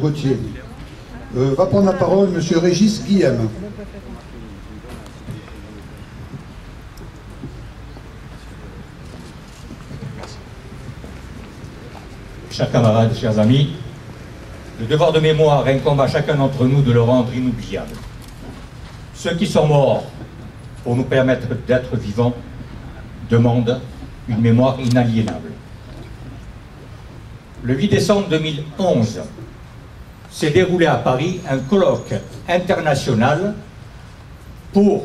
Gauthier. Va prendre la parole M. Régis Guillem. Chers camarades, chers amis, le devoir de mémoire incombe à chacun d'entre nous de le rendre inoubliable. Ceux qui sont morts pour nous permettre d'être vivants demandent une mémoire inaliénable. Le 8 décembre 2011 s'est déroulé à Paris un colloque international pour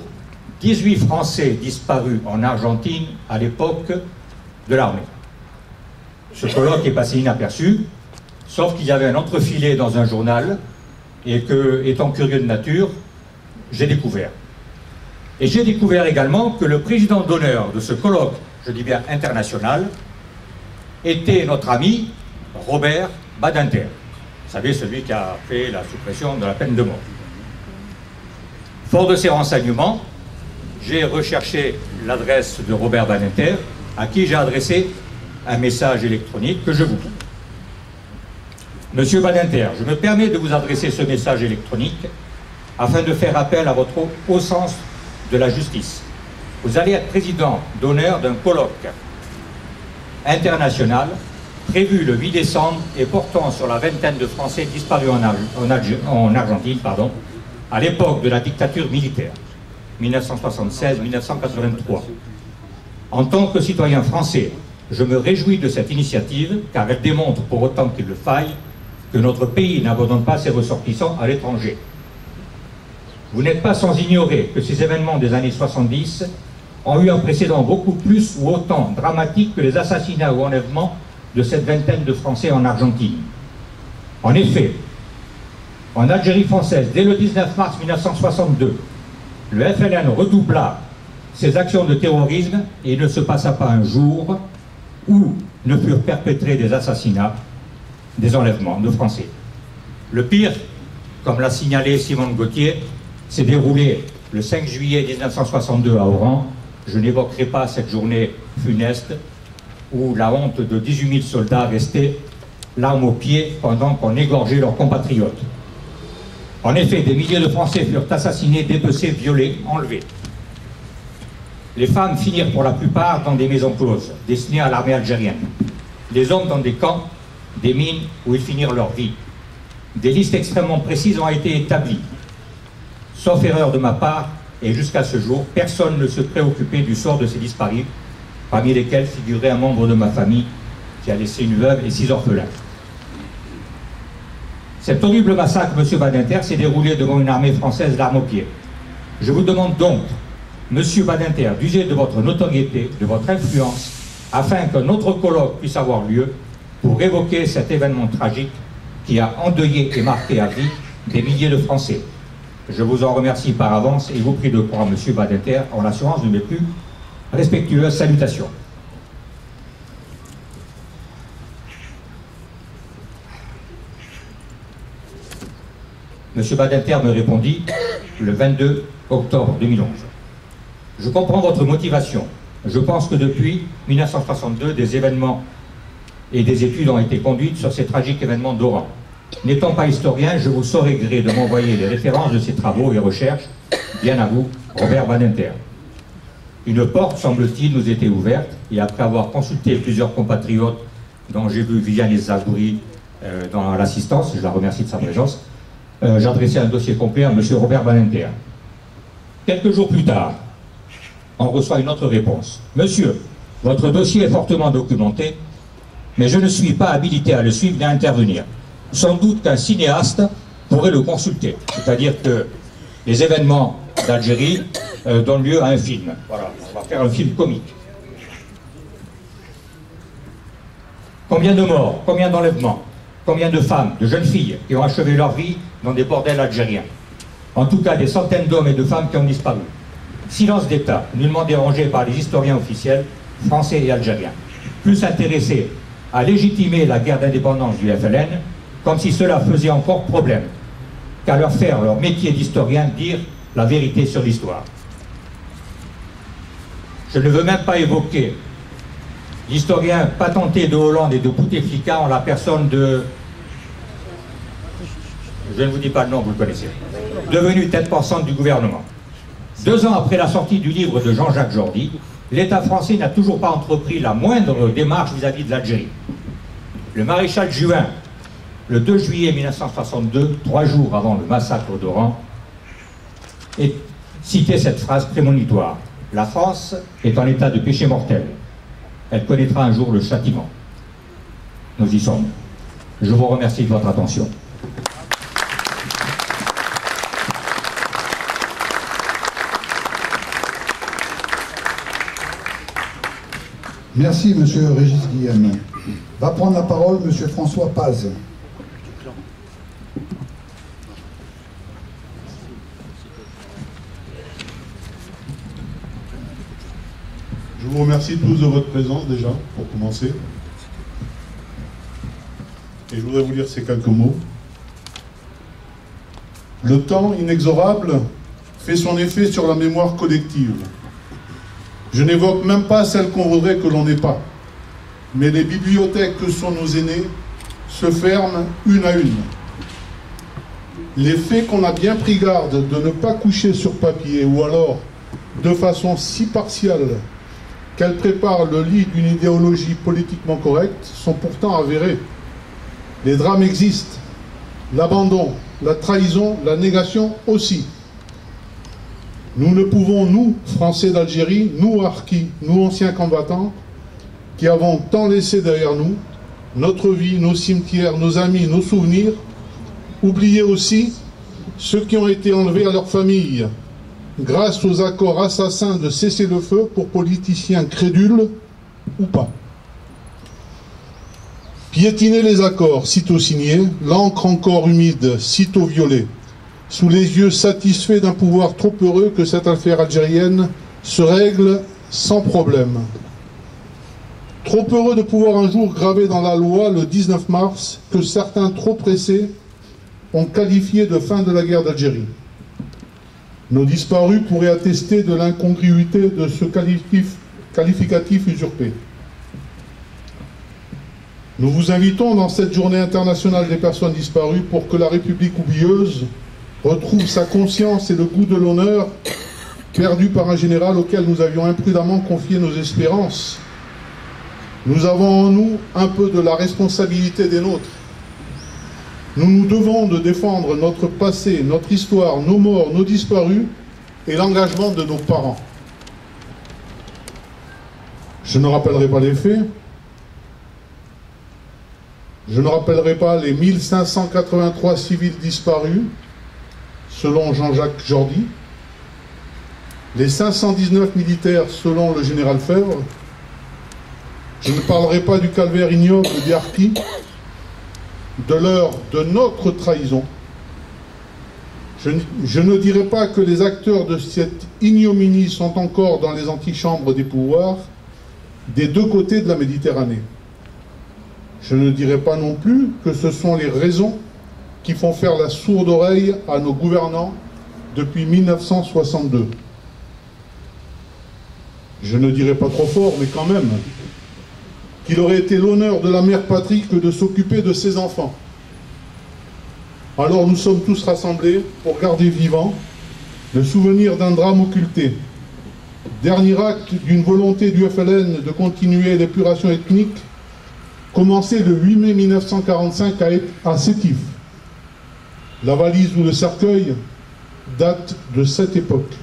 18 Français disparus en Argentine à l'époque de l'armée. Ce colloque est passé inaperçu, sauf qu'il y avait un entrefilet dans un journal et que, étant curieux de nature, j'ai découvert. Et j'ai découvert également que le président d'honneur de ce colloque, je dis bien international, était notre ami Robert Badinter. Vous savez, celui qui a fait la suppression de la peine de mort. Fort de ces renseignements, j'ai recherché l'adresse de Robert Badinter, à qui j'ai adressé un message électronique que je vous lis. Monsieur Badinter, je me permets de vous adresser ce message électronique afin de faire appel à votre haut sens de la justice. Vous allez être président d'honneur d'un colloque international prévu le 8 décembre et portant sur la vingtaine de Français disparus en Argentine, à l'époque de la dictature militaire, 1976-1983. En tant que citoyen français, je me réjouis de cette initiative, car elle démontre, pour autant qu'il le faille, que notre pays n'abandonne pas ses ressortissants à l'étranger. Vous n'êtes pas sans ignorer que ces événements des années 70 ont eu un précédent beaucoup plus ou autant dramatique que les assassinats ou enlèvements de cette vingtaine de Français en Argentine. En effet, en Algérie française, dès le 19 mars 1962, le FLN redoubla ses actions de terrorisme et il ne se passa pas un jour où ne furent perpétrés des assassinats, des enlèvements de Français. Le pire, comme l'a signalé Simone Gauthier, s'est déroulé le 5 juillet 1962 à Oran. Je n'évoquerai pas cette journée funeste où la honte de 18 000 soldats restés l'arme aux pieds pendant qu'on égorgeait leurs compatriotes. En effet, des milliers de Français furent assassinés, dépecés, violés, enlevés. Les femmes finirent pour la plupart dans des maisons closes, destinées à l'armée algérienne. Les hommes dans des camps, des mines où ils finirent leur vie. Des listes extrêmement précises ont été établies. Sauf erreur de ma part, et jusqu'à ce jour, personne ne se préoccupait du sort de ces disparus, parmi lesquels figurait un membre de ma famille qui a laissé une veuve et 6 orphelins. Cet horrible massacre, M. Badinter, s'est déroulé devant une armée française d'armes aux pieds. Je vous demande donc, M. Badinter, d'user de votre notoriété, de votre influence, afin qu'un autre colloque puisse avoir lieu pour évoquer cet événement tragique qui a endeuillé et marqué à vie des milliers de Français. Je vous en remercie par avance et vous prie de croire, M. Badinter, en l'assurance de mes plus respectueuses salutations. M. Badinter me répondit le 22 octobre 2011. Je comprends votre motivation. Je pense que depuis 1962, des événements et des études ont été conduites sur ces tragiques événements d'Oran. N'étant pas historien, je vous saurai gré de m'envoyer les références de ces travaux et recherches. Bien à vous, Robert Badinter. Une porte, semble-t-il, nous était ouverte, et après avoir consulté plusieurs compatriotes, dont j'ai vu Viviane Ezagouri dans l'assistance, je la remercie de sa présence, j'adressais un dossier complet à M. Robert Badinter. Quelques jours plus tard, on reçoit une autre réponse. Monsieur, votre dossier est fortement documenté, mais je ne suis pas habilité à le suivre ni à intervenir. Sans doute qu'un cinéaste pourrait le consulter. C'est-à-dire que les événements d'Algérie donnent lieu à un film. Voilà, on va faire un film comique. Combien de morts, combien d'enlèvements, combien de femmes, de jeunes filles qui ont achevé leur vie dans des bordels algériens. En tout cas, des centaines d'hommes et de femmes qui ont disparu. Silence d'État, nullement dérangé par les historiens officiels, français et algériens. Plus intéressés à légitimer la guerre d'indépendance du FLN, comme si cela faisait encore problème, qu'à leur faire leur métier d'historien dire la vérité sur l'histoire. Je ne veux même pas évoquer l'historien patenté de Hollande et de Bouteflika en la personne de je ne vous dis pas le nom, vous le connaissez, devenu tête pensante du gouvernement. 2 ans après la sortie du livre de Jean-Jacques Jordi, l'État français n'a toujours pas entrepris la moindre démarche vis-à-vis de l'Algérie. Le maréchal Juin, le 2 juillet 1962, 3 jours avant le massacre d'Oran, citait cette phrase prémonitoire. La France est en état de péché mortel. Elle connaîtra un jour le châtiment. Nous y sommes. Je vous remercie de votre attention. Merci, monsieur Régis Guillaume. Va prendre la parole monsieur François Paz. Je vous remercie tous de votre présence déjà, pour commencer. Et je voudrais vous lire ces quelques mots. Le temps inexorable fait son effet sur la mémoire collective. Je n'évoque même pas celle qu'on voudrait que l'on n'ait pas. Mais les bibliothèques que sont nos aînés se ferment une à une. Les faits qu'on a bien pris garde de ne pas coucher sur papier, ou alors de façon si partiale qu'elle prépare le lit d'une idéologie politiquement correcte, sont pourtant avérés. Les drames existent. L'abandon, la trahison, la négation aussi. Nous ne pouvons, nous, Français d'Algérie, nous harkis, nous anciens combattants, qui avons tant laissé derrière nous, notre vie, nos cimetières, nos amis, nos souvenirs, oublier aussi ceux qui ont été enlevés à leurs familles, grâce aux accords assassins de cessez-le-feu pour politiciens crédules ou pas. Piétiner les accords, sitôt signés, l'encre encore humide, sitôt violée, sous les yeux satisfaits d'un pouvoir trop heureux que cette affaire algérienne se règle sans problème. Trop heureux de pouvoir un jour graver dans la loi le 19 mars que certains trop pressés ont qualifié de fin de la guerre d'Algérie. Nos disparus pourraient attester de l'incongruité de ce qualificatif usurpé. Nous vous invitons dans cette journée internationale des personnes disparues pour que la République oublieuse retrouve sa conscience et le goût de l'honneur perdu par un général auquel nous avions imprudemment confié nos espérances. Nous avons en nous un peu de la responsabilité des nôtres. Nous nous devons de défendre notre passé, notre histoire, nos morts, nos disparus et l'engagement de nos parents. Je ne rappellerai pas les faits. Je ne rappellerai pas les 1583 civils disparus, selon Jean-Jacques Jordi, les 519 militaires, selon le général Febvre. Je ne parlerai pas du calvaire ignoble des harkis, de l'heure de notre trahison. Je ne dirai pas que les acteurs de cette ignominie sont encore dans les antichambres des pouvoirs des deux côtés de la Méditerranée. Je ne dirai pas non plus que ce sont les raisons qui font faire la sourde oreille à nos gouvernants depuis 1962. Je ne dirai pas trop fort, mais quand même, qu'il aurait été l'honneur de la mère patrie que de s'occuper de ses enfants. Alors nous sommes tous rassemblés pour garder vivant le souvenir d'un drame occulté, dernier acte d'une volonté du FLN de continuer l'épuration ethnique, commencé le 8 mai 1945 à Sétif. La valise ou le cercueil date de cette époque.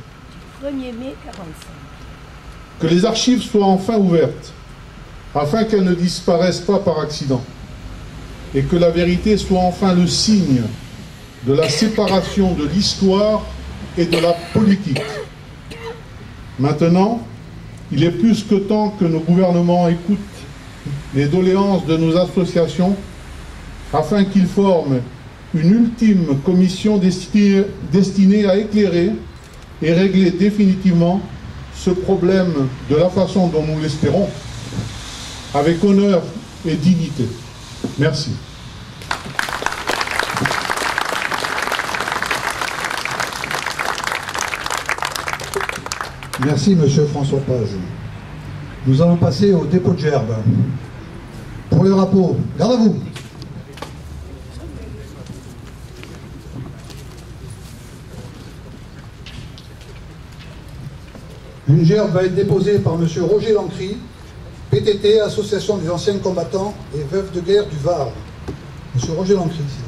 1er mai 1945. Que les archives soient enfin ouvertes, afin qu'elles ne disparaissent pas par accident, et que la vérité soit enfin le signe de la séparation de l'histoire et de la politique. Maintenant, il est plus que temps que nos gouvernements écoutent les doléances de nos associations afin qu'ils forment une ultime commission destinée à éclairer et régler définitivement ce problème de la façon dont nous l'espérons, avec honneur et dignité. Merci. Merci, monsieur François Paz. Nous allons passer au dépôt de gerbe. Pour le drapeau, garde à vous. Une gerbe va être déposée par M. Roger Lancry, PTT, Association des anciens combattants et veuves de guerre du Var. M. Roger Lancry, s'il vous plaît.